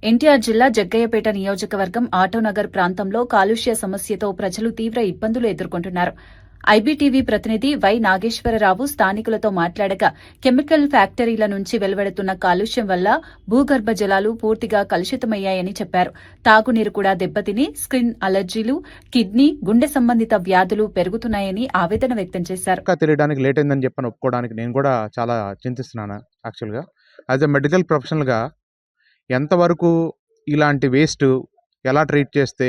ఎన్టీఆర్ జిల్లా జగ్గయ్యపేట నియోజకవర్గం ఆటోనగర్ ప్రాంతంలో కాలుష్య సమస్యతో ప్రజలు తీవ్ర ఇబ్బందులు ఎదుర్కొంటున్నారు. ఐబీటీవీ ప్రతినిధి వై నాగేశ్వరరావు స్థానికులతో మాట్లాడగా కెమికల్ ఫ్యాక్టరీల నుంచి వెలువడుతున్న కాలుష్యం వల్ల భూగర్భ జలాలు పూర్తిగా కలుషితమయ్యాయని చెప్పారు. తాగునీరు కూడా దెబ్బతిని స్కిన్ అలర్జీలు, కిడ్నీ, గుండె సంబంధిత వ్యాధులు పెరుగుతున్నాయని ఆవేదన వ్యక్తం చేశారు. తెలియడానికి లేట్ అయిందని చెప్పని ఒప్పుకోవడానికి నేను కూడా చాలా చింతిస్తున్నాను. యాక్చువల్గా యాజ్ ఎ మెడికల్ ప్రొఫెషనల్గా ఎంతవరకు ఇలాంటి వేస్ట్ ఎలా ట్రీట్ చేస్తే,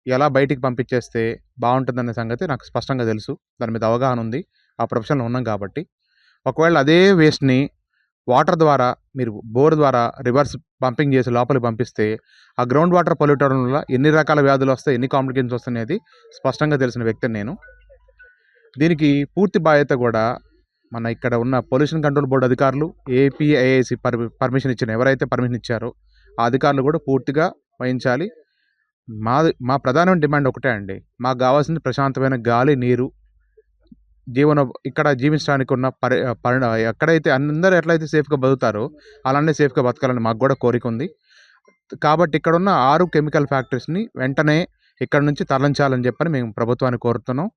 ఎలా బయటికి పంపించేస్తే బాగుంటుందనే సంగతి నాకు స్పష్టంగా తెలుసు. దాని మీద అవగాహన ఉంది. ఆ ప్రొఫెషన్లో ఉన్నాం కాబట్టి. ఒకవేళ అదే వేస్ట్ని వాటర్ ద్వారా, మీరు బోర్ ద్వారా రివర్స్ పంపింగ్ చేసి లోపలికి పంపిస్తే ఆ గ్రౌండ్ వాటర్ పొల్యూట్ అవడం వల్ల ఎన్ని రకాల వ్యాధులు వస్తాయి, ఎన్ని కాంప్లికేషన్స్ వస్తాయనేది స్పష్టంగా తెలిసిన వ్యక్తిని నేను. దీనికి పూర్తి బాధ్యత కూడా మన ఇక్కడ ఉన్న పొల్యూషన్ కంట్రోల్ బోర్డు అధికారులు, ఏపీఐఐసి పర్మిషన్ ఇచ్చిన ఎవరైతే పర్మిషన్ ఇచ్చారో ఆ అధికారులు కూడా పూర్తిగా వహించాలి. మా ప్రధానమైన డిమాండ్ ఒకటే అండి. మాకు కావాల్సింది ప్రశాంతమైన గాలి, నీరు, ఇక్కడ జీవించడానికి ఉన్న ఎక్కడైతే అందరూ ఎట్లయితే సేఫ్గా బతుకుతారో అలానే సేఫ్గా బతకాలని మాకు కూడా కోరిక ఉంది. కాబట్టి ఇక్కడ ఉన్న 6 కెమికల్ ఫ్యాక్టరీస్ని వెంటనే ఇక్కడ నుంచి తరలించాలని చెప్పని మేము ప్రభుత్వాన్ని కోరుతున్నాం.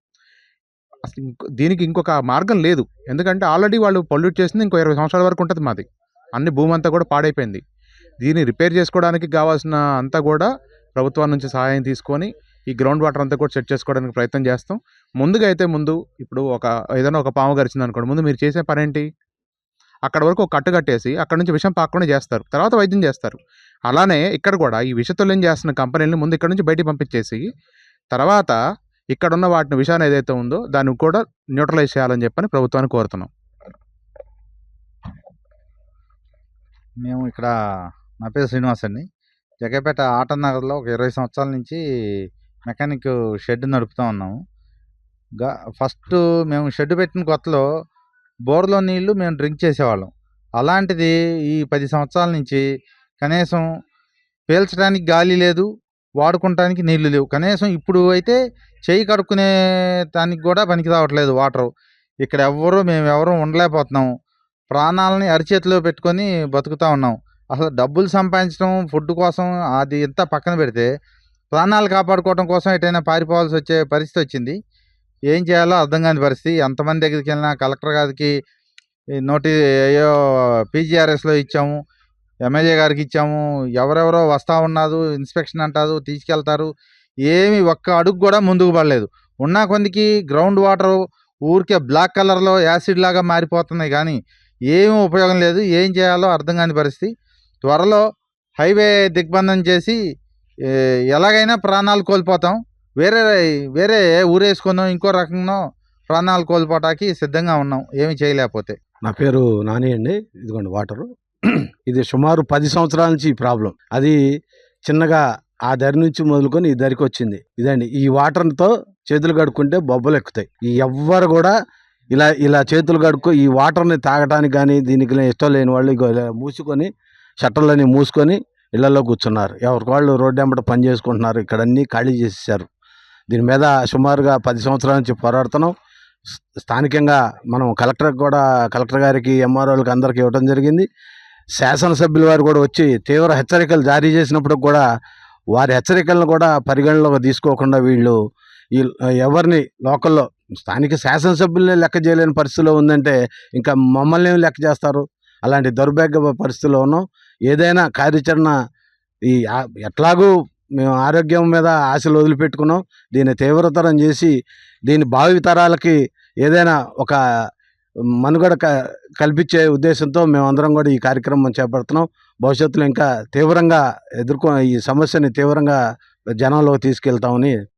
అసలు దీనికి ఇంకొక మార్గం లేదు. ఎందుకంటే ఆల్రెడీ వాళ్ళు పొల్యూట్ చేసింది ఇంకో 20 సంవత్సరాల వరకు ఉంటుంది మాది. అన్ని భూమి అంతా కూడా పాడైపోయింది. దీన్ని రిపేర్ చేసుకోవడానికి కావాల్సిన అంతా కూడా ప్రభుత్వం నుంచి సహాయం తీసుకొని ఈ గ్రౌండ్ వాటర్ అంతా కూడా సెట్ చేసుకోవడానికి ప్రయత్నం చేస్తాం. ముందు ఇప్పుడు ఏదైనా ఒక పాము గరిచింది అనుకోండి, ముందు మీరు చేసే పని ఏంటి? అక్కడ వరకు ఒక కట్టు కట్టేసి అక్కడ నుంచి విషం పాకుండా చేస్తారు, తర్వాత వైద్యం చేస్తారు. అలానే ఇక్కడ కూడా ఈ విషతుల్యం చేస్తున్న కంపెనీలను ముందు ఇక్కడ నుంచి బయటికి పంపించేసి తర్వాత ఇక్కడ ఉన్న వాటిని విషయాన్ని ఏదైతే ఉందో దాన్ని కూడా న్యూట్రలైజ్ చేయాలని చెప్పని ప్రభుత్వాన్ని కోరుతున్నాం. మేము ఇక్కడ, నా పేరు శ్రీనివాస్ అండి. జగ్గయ్యపేట ఆటోనగర్లో ఒక 20 సంవత్సరాల నుంచి మెకానిక్ షెడ్ నడుపుతూ ఉన్నాము. ఫస్ట్ మేము షెడ్ పెట్టిన కొత్తలో బోర్లో నీళ్లు మేము డ్రింక్ చేసేవాళ్ళం. అలాంటిది ఈ 10 సంవత్సరాల నుంచి కనీసం పీల్చడానికి గాలి లేదు, వాడుకోవటానికి నీళ్లు లేవు. కనీసం ఇప్పుడు అయితే చేయి కడుక్కునే దానికి కూడా పనికి రావట్లేదు వాటరు. ఇక్కడ మేమెవరూ ఉండలేకపోతున్నాము. ప్రాణాలని అరిచేతిలో పెట్టుకొని బతుకుతూ ఉన్నాం. అసలు డబ్బులు సంపాదించడం, ఫుడ్ కోసం అది ఎంత పక్కన పెడితే ప్రాణాలు కాపాడుకోవడం కోసం ఎటైనా పారిపోవాల్సి వచ్చే పరిస్థితి వచ్చింది. ఏం చేయాలో అర్థం కాని పరిస్థితి. ఎంతమంది దగ్గరికి వెళ్ళినా కలెక్టర్ గారికి పీజీఆర్ఎస్లో ఇచ్చాము, ఎమ్మెల్యే గారికి ఇచ్చాము, ఎవరెవరో వస్తూ ఉన్నారు, ఇన్స్పెక్షన్ అంటారు, తీసుకెళ్తారు. ఏమి ఒక్క అడుగు కూడా ముందుకు పడలేదు. ఉన్న కొందికి గ్రౌండ్ వాటర్ ఊరికే బ్లాక్ కలర్లో యాసిడ్ లాగా మారిపోతున్నాయి, కానీ ఏమీ ఉపయోగం లేదు. ఏం చేయాలో అర్థం కాని పరిస్థితి. త్వరలో హైవే దిగ్బంధం చేసి ఎలాగైనా ప్రాణాలు కోల్పోతాం. వేరే ఊరేసుకున్నాం, ఇంకో రకంగా ప్రాణాలు కోల్పోవటానికి సిద్ధంగా ఉన్నాం ఏమి చేయలేకపోతే. నా పేరు నాని అండి. ఇదిగోండి వాటరు. ఇది సుమారు 10 సంవత్సరాల నుంచి ఈ ప్రాబ్లం. అది చిన్నగా ఆ దరి నుంచి మొదలుకొని ఈ దరికి వచ్చింది. ఇదండి, ఈ వాటర్తో చేతులు కడుక్కుంటే బొబ్బలు ఎక్కుతాయి. ఎవ్వరు కూడా ఇలా చేతులు కడుక్కో ఈ వాటర్ని తాగడానికి కానీ దీనికి ఇష్టం లేని వాళ్ళు ఇలా మూసుకొని షట్టర్లని మూసుకొని ఇళ్లలో కూర్చున్నారు. ఎవరికి వాళ్ళు రోడ్డు వెంబట పని చేసుకుంటున్నారు. ఇక్కడ అన్నీ ఖాళీ చేసేసారు. దీని మీద సుమారుగా 10 సంవత్సరాల నుంచి పోరాడుతున్నాం. స్థానికంగా మనం కలెక్టర్ గారికి, ఎంఆర్ఓలకి అందరికీ ఇవ్వడం జరిగింది. శాసనసభ్యుల వారు కూడా వచ్చి తీవ్ర హెచ్చరికలు జారీ చేసినప్పుడు కూడా వారి హెచ్చరికలను కూడా పరిగణలోకి తీసుకోకుండా వీళ్ళు ఎవరిని లోకల్లో స్థానిక శాసనసభ్యులనే లెక్క చేయలేని పరిస్థితిలో ఉందంటే ఇంకా మమ్మల్ని లెక్క చేస్తారు. అలాంటి దౌర్భాగ్య పరిస్థితిలో ఉన్నాం. ఏదైనా కార్యాచరణ ఎట్లాగూ మేము ఆరోగ్యం మీద ఆశలు వదిలిపెట్టుకున్నాం. దీన్ని తీవ్రతరం చేసి దీని భావితరాలకి ఏదైనా ఒక మనుగడ కల్పించే ఉద్దేశంతో మేమందరం కూడా ఈ కార్యక్రమం చేపడుతున్నాం. భవిష్యత్తులో ఇంకా తీవ్రంగా ఈ సమస్యని తీవ్రంగా జనంలోకి తీసుకెళ్తామని